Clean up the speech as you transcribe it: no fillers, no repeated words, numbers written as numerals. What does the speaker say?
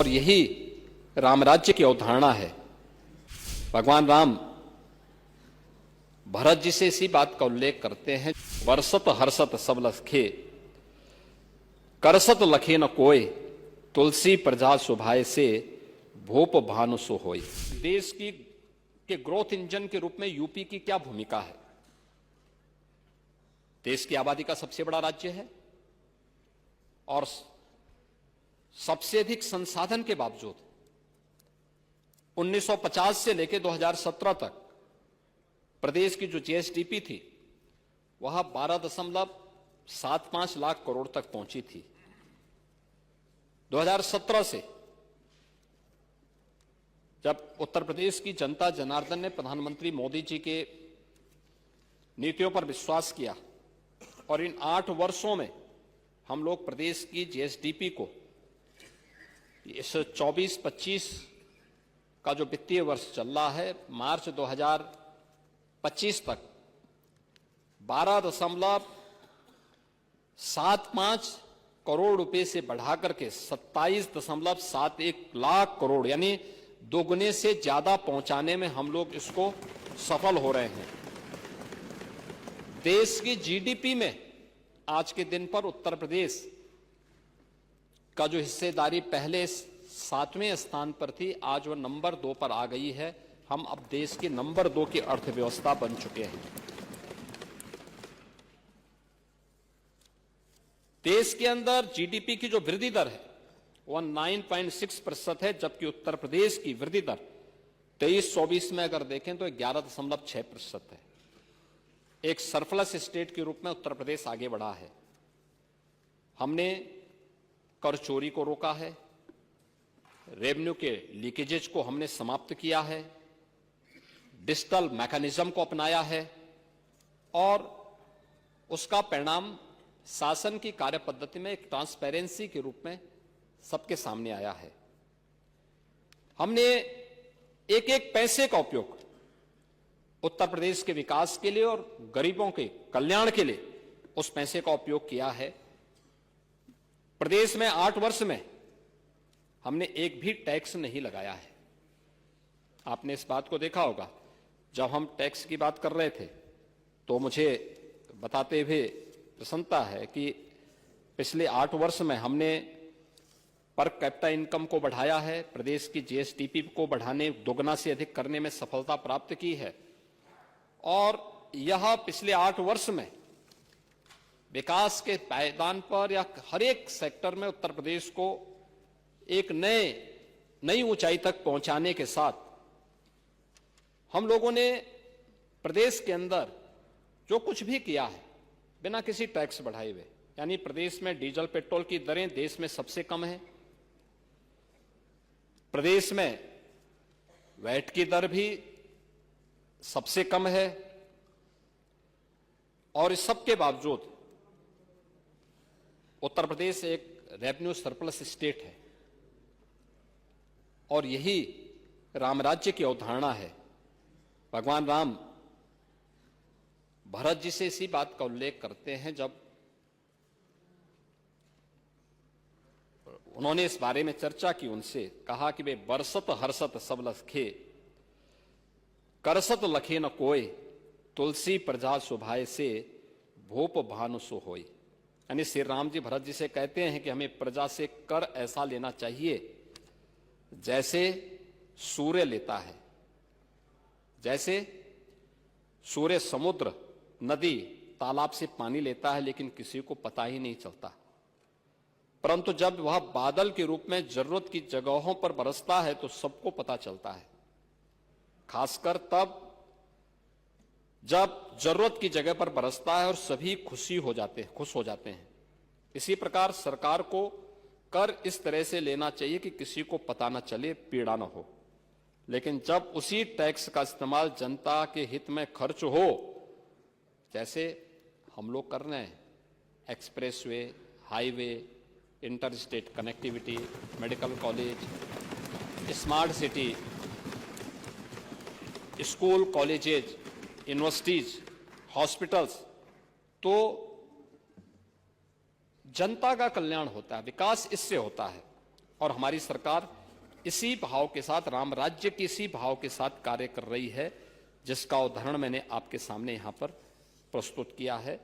और यही राम राज्य की अवधारणा है। भगवान राम भरत जी से इसी बात का उल्लेख करते हैं, बरसत हर्षत सब लखे, करसत लखे न कोय, तुलसी प्रजा सुभाए से, भूप भानु सो होय। देश की के ग्रोथ इंजन के रूप में यूपी की क्या भूमिका है? देश की आबादी का सबसे बड़ा राज्य है और सबसे अधिक संसाधन के बावजूद 1950 से लेकर 2017 तक प्रदेश की जो जीएसडीपी थी वह 12.75 लाख करोड़ तक पहुंची थी। 2017 से जब उत्तर प्रदेश की जनता जनार्दन ने प्रधानमंत्री मोदी जी के नीतियों पर विश्वास किया और इन 8 वर्षों में हम लोग प्रदेश की जीएसडीपी को इस 24-25 का जो वित्तीय वर्ष चल रहा है, मार्च 2025 तक 12.75 करोड़ रुपए से बढ़ाकर के 27.71 लाख करोड़ यानी दोगुने से ज्यादा पहुंचाने में हम लोग इसको सफल हो रहे हैं। देश की जीडीपी में आज के दिन पर उत्तर प्रदेश का जो हिस्सेदारी पहले 7वें स्थान पर थी, आज वह नंबर 2 पर आ गई है। हम अब देश की नंबर 2 की अर्थव्यवस्था बन चुके हैं। देश के अंदर जीडीपी की जो वृद्धि दर है वह 9.6% है, जबकि उत्तर प्रदेश की वृद्धि दर 23-24 में अगर देखें तो 11.6% है। एक सरप्लस स्टेट के रूप में उत्तर प्रदेश आगे बढ़ा है। हमने कर चोरी को रोका है, रेवेन्यू के लीकेजेज को हमने समाप्त किया है, डिजिटल मैकेनिज्म को अपनाया है और उसका परिणाम शासन की कार्य पद्धति में एक ट्रांसपेरेंसी के रूप में सबके सामने आया है। हमने एक एक पैसे का उपयोग उत्तर प्रदेश के विकास के लिए और गरीबों के कल्याण के लिए उस पैसे का उपयोग किया है। प्रदेश में 8 वर्ष में हमने एक भी टैक्स नहीं लगाया है। आपने इस बात को देखा होगा, जब हम टैक्स की बात कर रहे थे तो मुझे बताते हुए प्रसन्नता है कि पिछले 8 वर्ष में हमने पर कैपिटा इनकम को बढ़ाया है, प्रदेश की जीएसडीपी को बढ़ाने, दोगुना से अधिक करने में सफलता प्राप्त की है और यह पिछले 8 वर्ष में विकास के पायदान पर या हर एक सेक्टर में उत्तर प्रदेश को एक नई ऊंचाई तक पहुंचाने के साथ हम लोगों ने प्रदेश के अंदर जो कुछ भी किया है बिना किसी टैक्स बढ़ाए हुए, यानी प्रदेश में डीजल पेट्रोल की दरें देश में सबसे कम है, प्रदेश में वैट की दर भी सबसे कम है और इस सब के बावजूद उत्तर प्रदेश एक रेवेन्यू सरप्लस स्टेट है और यही राम राज्य की अवधारणा है। भगवान राम भरत जी से इसी बात का उल्लेख करते हैं जब उन्होंने इस बारे में चर्चा की, उनसे कहा कि वे बरसत हर्षत सब लखे, करसत लखे न कोय, तुलसी प्रजा सुभाए से, भूप भानु सो होय। यानी श्री राम जी भरत जी से कहते हैं कि हमें प्रजा से कर ऐसा लेना चाहिए जैसे सूर्य लेता है, जैसे सूर्य समुद्र, नदी, तालाब से पानी लेता है लेकिन किसी को पता ही नहीं चलता, परंतु जब वह बादल के रूप में जरूरत की जगहों पर बरसता है तो सबको पता चलता है, खासकर तब जब जरूरत की जगह पर बरसता है और सभी खुश हो जाते हैं। इसी प्रकार सरकार को कर इस तरह से लेना चाहिए कि किसी को पता न चले, पीड़ा न हो, लेकिन जब उसी टैक्स का इस्तेमाल जनता के हित में खर्च हो, जैसे हम लोग कर रहे हैं, expressway, highway, inter state connectivity, medical college, smart city, school, colleges, universities, hospitals, तो जनता का कल्याण होता है, विकास इससे होता है और हमारी सरकार इसी भाव के साथ, राम राज्य की इसी भाव के साथ कार्य कर रही है, जिसका उदाहरण मैंने आपके सामने यहां पर प्रस्तुत किया है।